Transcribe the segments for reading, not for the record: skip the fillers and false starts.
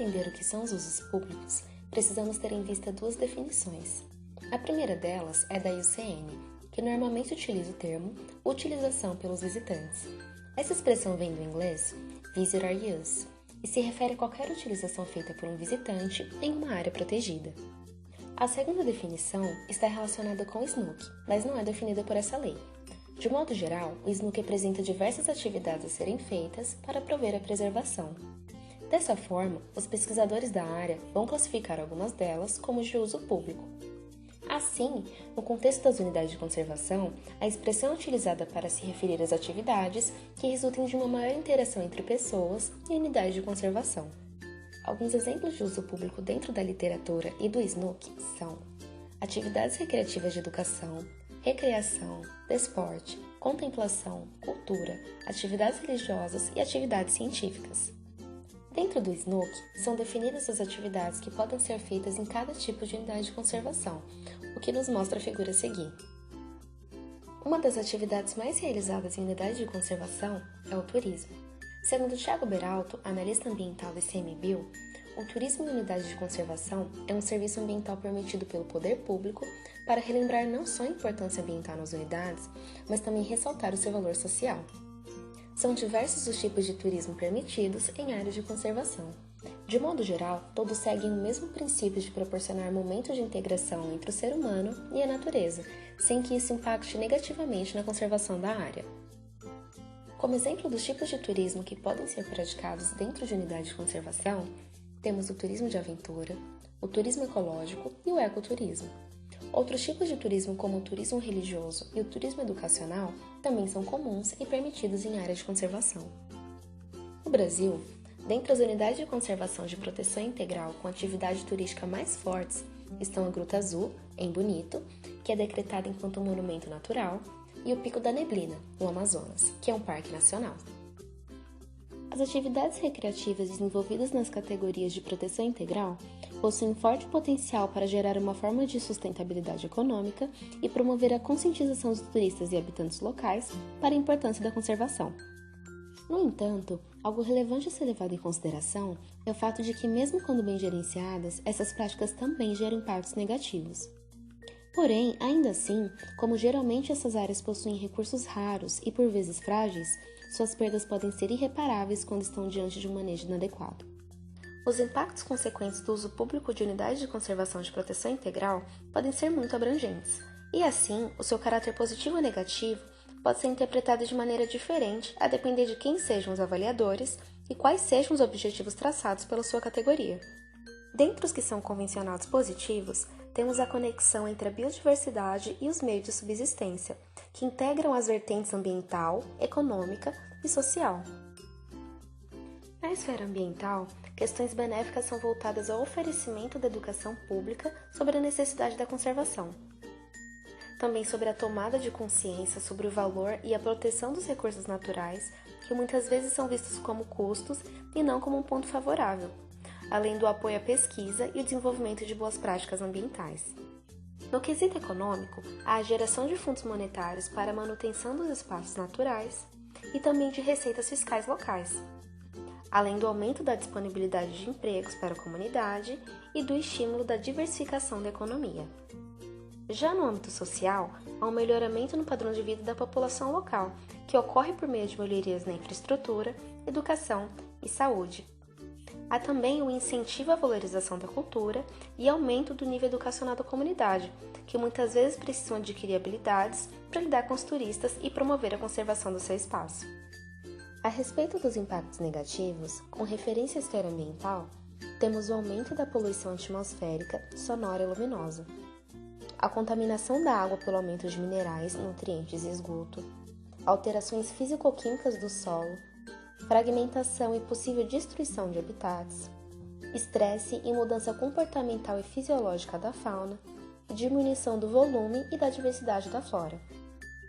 entender o que são os usos públicos, precisamos ter em vista duas definições. A primeira delas é da IUCN, que normalmente utiliza o termo utilização pelos visitantes. Essa expressão vem do inglês visitor use e se refere a qualquer utilização feita por um visitante em uma área protegida. A segunda definição está relacionada com o SNUC, mas não é definida por essa lei. De modo geral, o SNUC apresenta diversas atividades a serem feitas para prover a preservação. Dessa forma, os pesquisadores da área vão classificar algumas delas como de uso público. Assim, no contexto das unidades de conservação, a expressão é utilizada para se referir às atividades que resultem de uma maior interação entre pessoas e unidades de conservação. Alguns exemplos de uso público dentro da literatura e do SNUC são atividades recreativas de educação, recreação, desporte, contemplação, cultura, atividades religiosas e atividades científicas. Dentro do SNUC, são definidas as atividades que podem ser feitas em cada tipo de unidade de conservação, o que nos mostra a figura a seguir. Uma das atividades mais realizadas em unidade de conservação é o turismo. Segundo Thiago Beralto, analista ambiental do ICMBio, o turismo em unidade de conservação é um serviço ambiental permitido pelo poder público para relembrar não só a importância ambiental nas unidades, mas também ressaltar o seu valor social. São diversos os tipos de turismo permitidos em áreas de conservação. De modo geral, todos seguem o mesmo princípio de proporcionar momentos de integração entre o ser humano e a natureza, sem que isso impacte negativamente na conservação da área. Como exemplo dos tipos de turismo que podem ser praticados dentro de unidade de conservação, temos o turismo de aventura, o turismo ecológico e o ecoturismo. Outros tipos de turismo, como o turismo religioso e o turismo educacional, também são comuns e permitidos em áreas de conservação. No Brasil, dentre as unidades de conservação de proteção integral com atividade turística mais fortes estão a Gruta Azul, em Bonito, que é decretada enquanto monumento natural, e o Pico da Neblina, no Amazonas, que é um parque nacional. As atividades recreativas desenvolvidas nas categorias de proteção integral possuem forte potencial para gerar uma forma de sustentabilidade econômica e promover a conscientização dos turistas e habitantes locais para a importância da conservação. No entanto, algo relevante a ser levado em consideração é o fato de que, mesmo quando bem gerenciadas, essas práticas também geram impactos negativos. Porém, ainda assim, como geralmente essas áreas possuem recursos raros e por vezes frágeis, suas perdas podem ser irreparáveis quando estão diante de um manejo inadequado. Os impactos consequentes do uso público de unidades de conservação de proteção integral podem ser muito abrangentes, e assim, o seu caráter positivo ou negativo pode ser interpretado de maneira diferente a depender de quem sejam os avaliadores e quais sejam os objetivos traçados pela sua categoria. Dentre os que são convencionados positivos, temos a conexão entre a biodiversidade e os meios de subsistência, que integram as vertentes ambiental, econômica e social. Na esfera ambiental, questões benéficas são voltadas ao oferecimento da educação pública sobre a necessidade da conservação. Também sobre a tomada de consciência sobre o valor e a proteção dos recursos naturais, que muitas vezes são vistos como custos e não como um ponto favorável, além do apoio à pesquisa e o desenvolvimento de boas práticas ambientais. No quesito econômico, há a geração de fundos monetários para a manutenção dos espaços naturais e também de receitas fiscais locais, além do aumento da disponibilidade de empregos para a comunidade e do estímulo da diversificação da economia. Já no âmbito social, há um melhoramento no padrão de vida da população local, que ocorre por meio de melhorias na infraestrutura, educação e saúde. Há também o incentivo à valorização da cultura e aumento do nível educacional da comunidade, que muitas vezes precisam adquirir habilidades para lidar com os turistas e promover a conservação do seu espaço. A respeito dos impactos negativos, com referência à esfera ambiental, temos o aumento da poluição atmosférica, sonora e luminosa, a contaminação da água pelo aumento de minerais, nutrientes e esgoto, alterações físico-químicas do solo, fragmentação e possível destruição de habitats, estresse e mudança comportamental e fisiológica da fauna, e diminuição do volume e da diversidade da flora.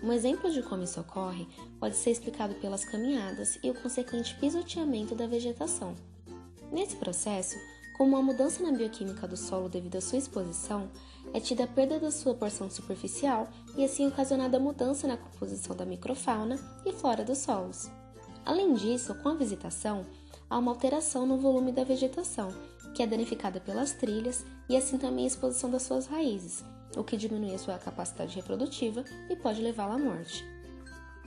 Um exemplo de como isso ocorre pode ser explicado pelas caminhadas e o consequente pisoteamento da vegetação. Nesse processo, como a mudança na bioquímica do solo devido à sua exposição, é tida a perda da sua porção superficial e assim ocasionada a mudança na composição da microfauna e flora dos solos. Além disso, com a visitação, há uma alteração no volume da vegetação, que é danificada pelas trilhas e assim também a exposição das suas raízes, o que diminui a sua capacidade reprodutiva e pode levá-la à morte.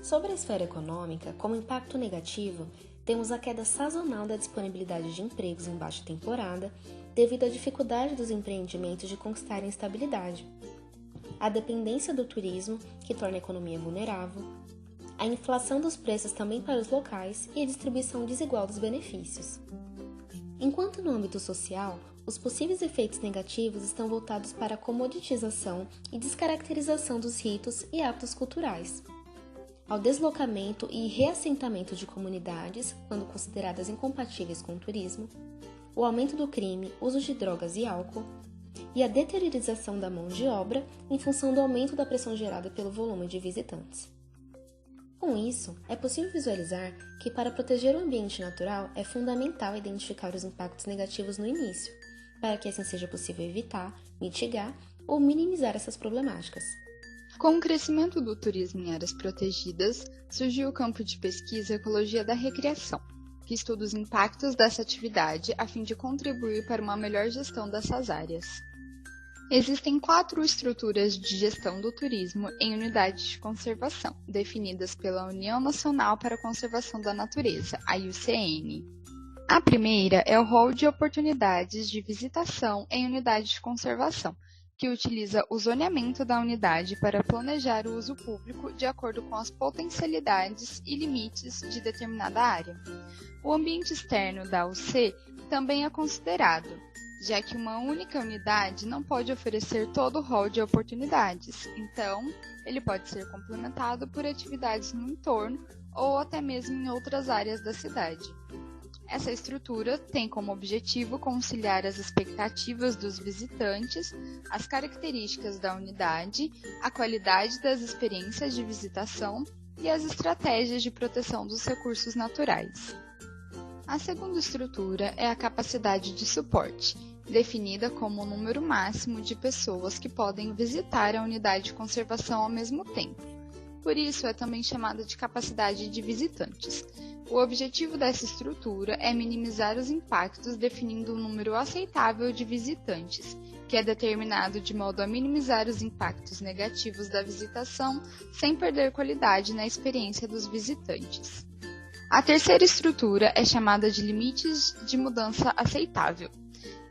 Sobre a esfera econômica, como impacto negativo, temos a queda sazonal da disponibilidade de empregos em baixa temporada, devido à dificuldade dos empreendimentos de conquistarem estabilidade, a dependência do turismo, que torna a economia vulnerável, a inflação dos preços também para os locais e a distribuição desigual dos benefícios. Enquanto no âmbito social, os possíveis efeitos negativos estão voltados para a comoditização e descaracterização dos ritos e hábitos culturais, ao deslocamento e reassentamento de comunidades, quando consideradas incompatíveis com o turismo, o aumento do crime, uso de drogas e álcool, e a deteriorização da mão de obra em função do aumento da pressão gerada pelo volume de visitantes. Com isso, é possível visualizar que para proteger o ambiente natural é fundamental identificar os impactos negativos no início, para que assim seja possível evitar, mitigar ou minimizar essas problemáticas. Com o crescimento do turismo em áreas protegidas, surgiu o campo de pesquisa Ecologia da Recreação, que estuda os impactos dessa atividade a fim de contribuir para uma melhor gestão dessas áreas. Existem 4 estruturas de gestão do turismo em unidades de conservação, definidas pela União Nacional para a Conservação da Natureza, a IUCN. A primeira é o rol de oportunidades de visitação em unidade de conservação, que utiliza o zoneamento da unidade para planejar o uso público de acordo com as potencialidades e limites de determinada área. O ambiente externo da UC também é considerado, já que uma única unidade não pode oferecer todo o rol de oportunidades, então ele pode ser complementado por atividades no entorno ou até mesmo em outras áreas da cidade. Essa estrutura tem como objetivo conciliar as expectativas dos visitantes, as características da unidade, a qualidade das experiências de visitação e as estratégias de proteção dos recursos naturais. A segunda estrutura é a capacidade de suporte, definida como o número máximo de pessoas que podem visitar a unidade de conservação ao mesmo tempo. Por isso, é também chamada de capacidade de visitantes. O objetivo dessa estrutura é minimizar os impactos definindo um número aceitável de visitantes, que é determinado de modo a minimizar os impactos negativos da visitação sem perder qualidade na experiência dos visitantes. A terceira estrutura é chamada de limites de mudança aceitável.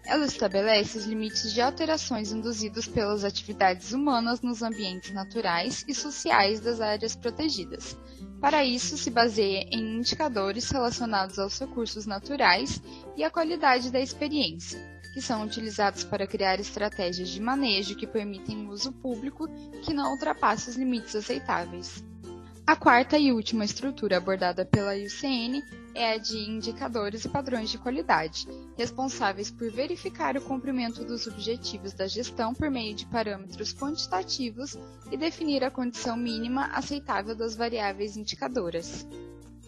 Ela estabelece os limites de alterações induzidos pelas atividades humanas nos ambientes naturais e sociais das áreas protegidas. Para isso, se baseia em indicadores relacionados aos recursos naturais e à qualidade da experiência, que são utilizados para criar estratégias de manejo que permitem o uso público que não ultrapasse os limites aceitáveis. A quarta e última estrutura abordada pela IUCN é a de indicadores e padrões de qualidade, responsáveis por verificar o cumprimento dos objetivos da gestão por meio de parâmetros quantitativos e definir a condição mínima aceitável das variáveis indicadoras.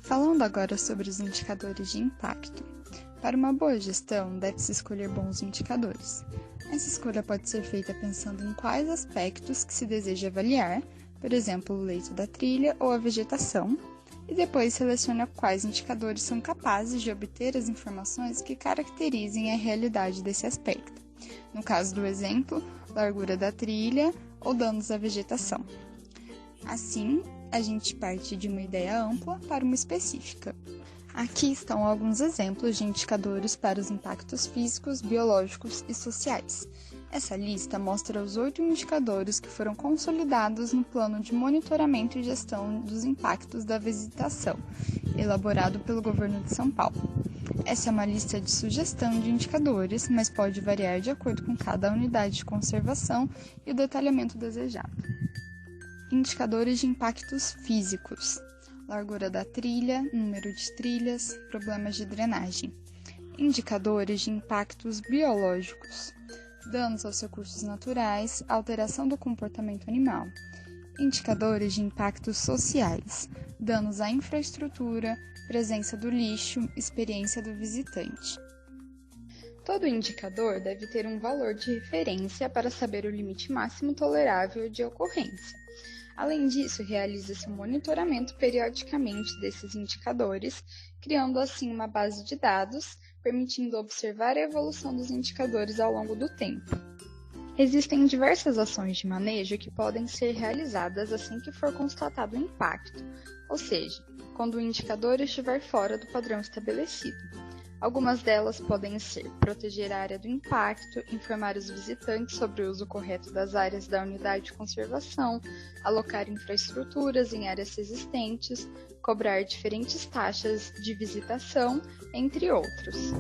Falando agora sobre os indicadores de impacto. Para uma boa gestão, deve-se escolher bons indicadores. Essa escolha pode ser feita pensando em quais aspectos que se deseja avaliar, por exemplo, o leito da trilha ou a vegetação, e depois seleciona quais indicadores são capazes de obter as informações que caracterizem a realidade desse aspecto. No caso do exemplo, largura da trilha ou danos à vegetação. Assim, a gente parte de uma ideia ampla para uma específica. Aqui estão alguns exemplos de indicadores para os impactos físicos, biológicos e sociais. Essa lista mostra os 8 indicadores que foram consolidados no Plano de Monitoramento e Gestão dos Impactos da Visitação, elaborado pelo Governo de São Paulo. Essa é uma lista de sugestão de indicadores, mas pode variar de acordo com cada unidade de conservação e o detalhamento desejado. Indicadores de impactos físicos: largura da trilha, número de trilhas, problemas de drenagem. Indicadores de impactos biológicos: danos aos recursos naturais, alteração do comportamento animal. Indicadores de impactos sociais: danos à infraestrutura, presença do lixo, experiência do visitante. Todo indicador deve ter um valor de referência para saber o limite máximo tolerável de ocorrência. Além disso, realiza-se um monitoramento periodicamente desses indicadores, criando assim uma base de dados, permitindo observar a evolução dos indicadores ao longo do tempo. Existem diversas ações de manejo que podem ser realizadas assim que for constatado o impacto, ou seja, quando o indicador estiver fora do padrão estabelecido. Algumas delas podem ser proteger a área do impacto, informar os visitantes sobre o uso correto das áreas da unidade de conservação, alocar infraestruturas em áreas existentes, cobrar diferentes taxas de visitação, entre outros.